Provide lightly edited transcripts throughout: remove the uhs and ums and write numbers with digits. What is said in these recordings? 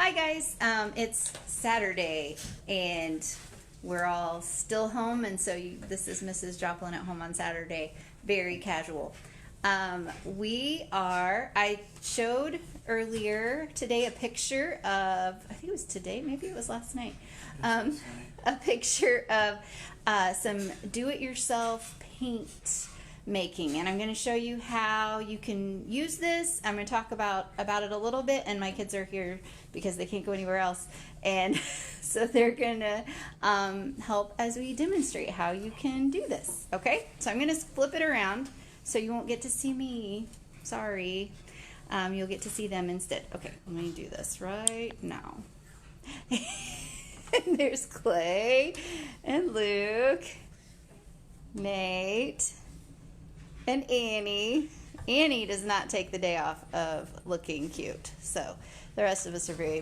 Hi guys, it's Saturday and we're all still home, and so this is Mrs. Joplin at home on Saturday. Very casual. I showed earlier today a picture of, I think it was today, maybe it was last night, a picture of some do-it-yourself paint making, and I'm going to show you how you can use this. I'm going to talk about it a little bit, and my kids are here because they can't go anywhere else, and so they're going to help as we demonstrate how you can do this. Okay, so I'm going to flip it around so you won't get to see me. Sorry. You'll get to see them instead. Okay, let me do this right now. And there's Clay and Luke, Nate, and Annie. Annie does not take the day off of looking cute, so the rest of us are very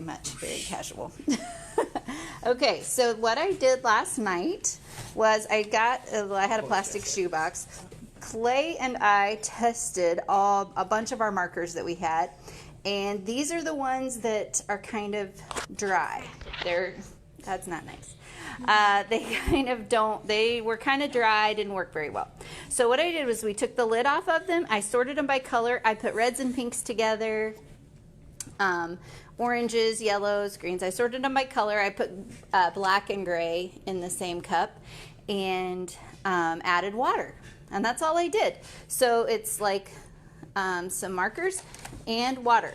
casual. Okay, so what I did last night was I had a plastic shoebox. Clay and I tested a bunch of our markers that we had, and these are the ones that are kind of dry. That's not nice. They were kind of dry, didn't work very well. So what I did was we took the lid off of them, I sorted them by color, I put reds and pinks together, oranges, yellows, greens. I sorted them by color. I put black and gray in the same cup and added water. And that's all I did. So it's like some markers and water.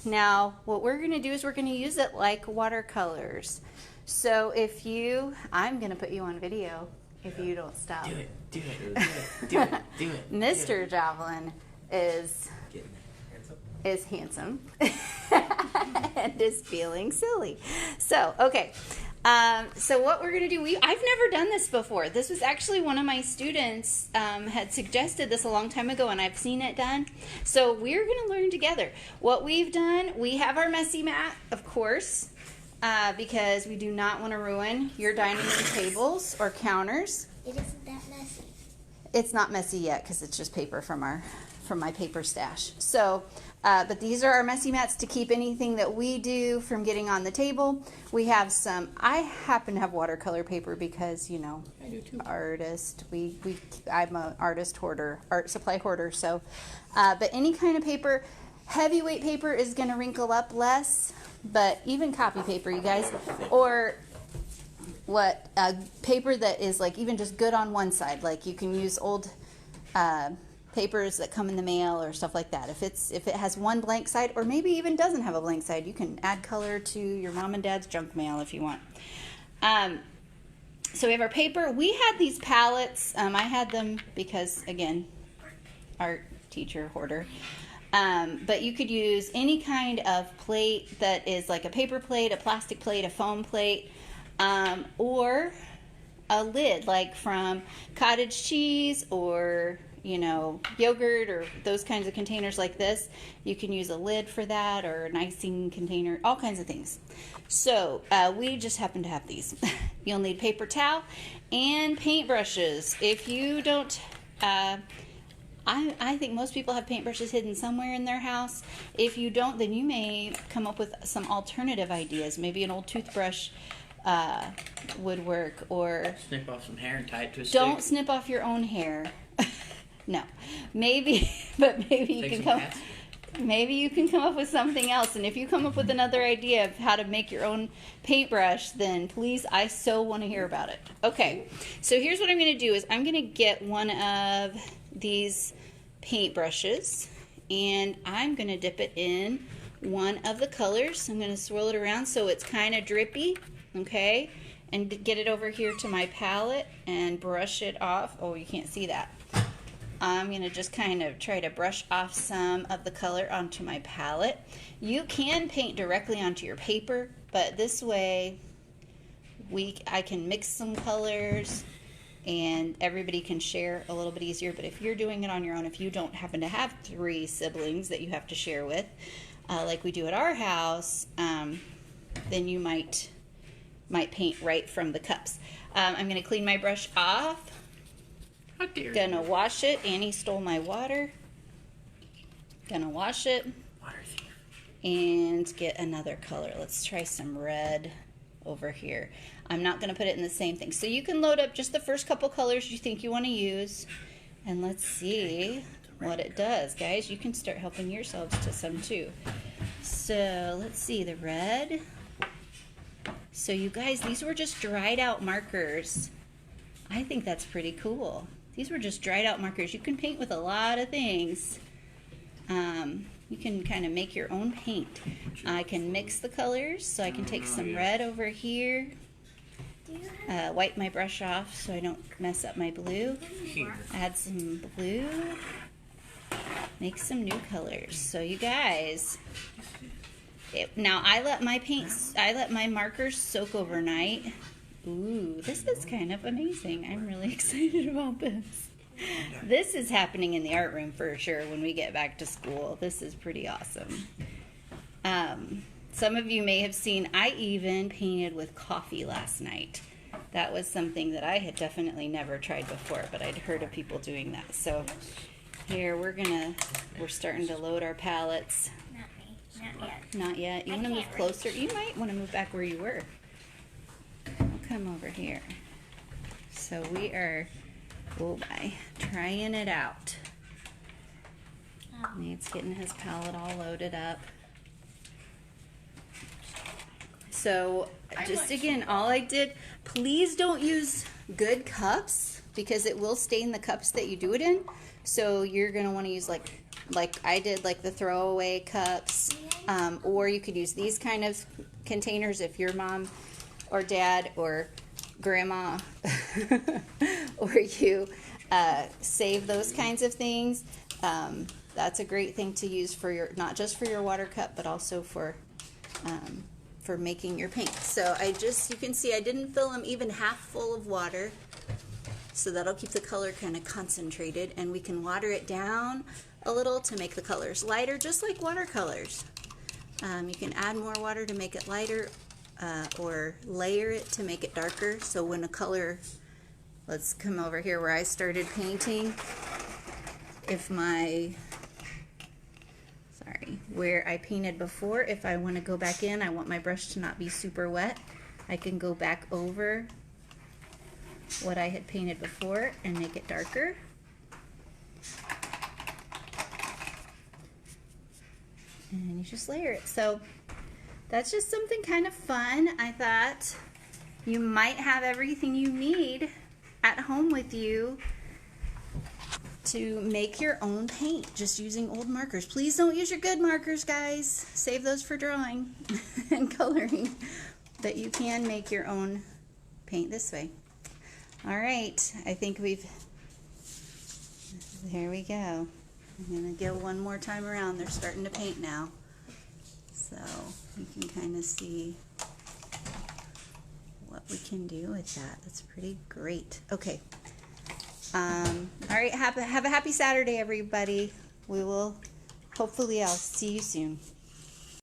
Now what we're going to do is we're going to use it like watercolors. So I'm going to put you on video if you don't stop. Do it. Mr. Joplin is handsome and is feeling silly. So, okay. So what we're going to do, I've never done this before. This was actually one of my students had suggested this a long time ago, and I've seen it done. So we're going to learn together. What we've done, we have our messy mat, of course, because we do not want to ruin your dining room tables or counters. It isn't that messy. It's not messy yet because it's just paper from my paper stash. So, but these are our messy mats to keep anything that we do from getting on the table. We have I happen to have watercolor paper because, you know, I do too. Artist. I'm an artist hoarder, art supply hoarder. So, but any kind of paper, heavyweight paper is going to wrinkle up less, but even copy paper, you guys, or paper that is like even just good on one side, like you can use old papers that come in the mail or stuff like that. If it has one blank side, or maybe even doesn't have a blank side, you can add color to your mom and dad's junk mail if you want. So we have our paper. We had these palettes. I had them because, again, art teacher hoarder. But you could use any kind of plate that is like a paper plate, a plastic plate, a foam plate, or a lid like from cottage cheese or, you know, yogurt or those kinds of containers like this. You can use a lid for that, or an icing container, all kinds of things. So we just happen to have these. You'll need paper towel and paint brushes. If you don't, I think most people have paintbrushes hidden somewhere in their house. If you don't, then you may come up with some alternative ideas. Maybe an old toothbrush would work, or Snip off some hair and tie it to a stick. Don't snip off your own hair. No, maybe you can come up with something else. And if you come up with another idea of how to make your own paintbrush, then please, I so want to hear about it. Okay, so here's what I'm going to do is I'm going to get one of these paintbrushes, and I'm going to dip it in one of the colors. I'm going to swirl it around so it's kind of drippy, okay, and get it over here to my palette and brush it off. Oh, you can't see that. I'm going to just kind of try to brush off some of the color onto my palette. You can paint directly onto your paper, but this way I can mix some colors and everybody can share a little bit easier. But if you're doing it on your own, if you don't happen to have 3 siblings that you have to share with, like we do at our house, then you might paint right from the cups. I'm going to clean my brush off. How dare Gonna you? wash it. Annie stole my water. Gonna wash it. Water thief. and get another color. Let's try some red over here. I'm not going to put it in the same thing. So you can load up just the first couple colors you think you want to use, and let's see what it does. Guys, you can start helping yourselves to some too. So let's see, the red. So you guys, these were just dried out markers. I think that's pretty cool. These were just dried out markers. You can paint with a lot of things. You can kind of make your own paint. I can mix the colors, so I can take some red over here, wipe my brush off so I don't mess up my blue, add some blue, make some new colors. So you guys, now I let my markers soak overnight. Ooh, this is kind of amazing. I'm really excited about this. This is happening in the art room for sure when we get back to school. This is pretty awesome. Some of you may have seen I even painted with coffee last night. That was something that I had definitely never tried before, but I'd heard of people doing that. So here we're starting to load our palettes. Not yet. Not yet. You want to move closer? You might want to move back where you were. I'll come over here. So we are trying it out. Nate's getting his palette all loaded up. So just again, all I did, please don't use good cups because it will stain the cups that you do it in. So you're going to want to use like I did, like the throwaway cups, or you could use these kind of containers if your mom or dad or grandma or you save those kinds of things. That's a great thing to use for your, not just for your water cup, but also for making your paint. So you can see I didn't fill them even half full of water, so that'll keep the color kind of concentrated, and we can water it down a little to make the colors lighter, just like watercolors. You can add more water to make it lighter, or layer it to make it darker. So when a color, let's come over here where I started painting. Where I painted before, if I want to go back in, I want my brush to not be super wet, I can go back over what I had painted before and make it darker. And you just layer it. So that's just something kind of fun. I thought you might have everything you need at home with you to make your own paint just using old markers. Please don't use your good markers, guys. Save those for drawing and coloring. But you can make your own paint this way. All right, I think there we go. I'm gonna go one more time around. They're starting to paint now. So you can kind of see what we can do with that. That's pretty great. Okay. All right, have a happy Saturday, everybody. Hopefully I'll see you soon.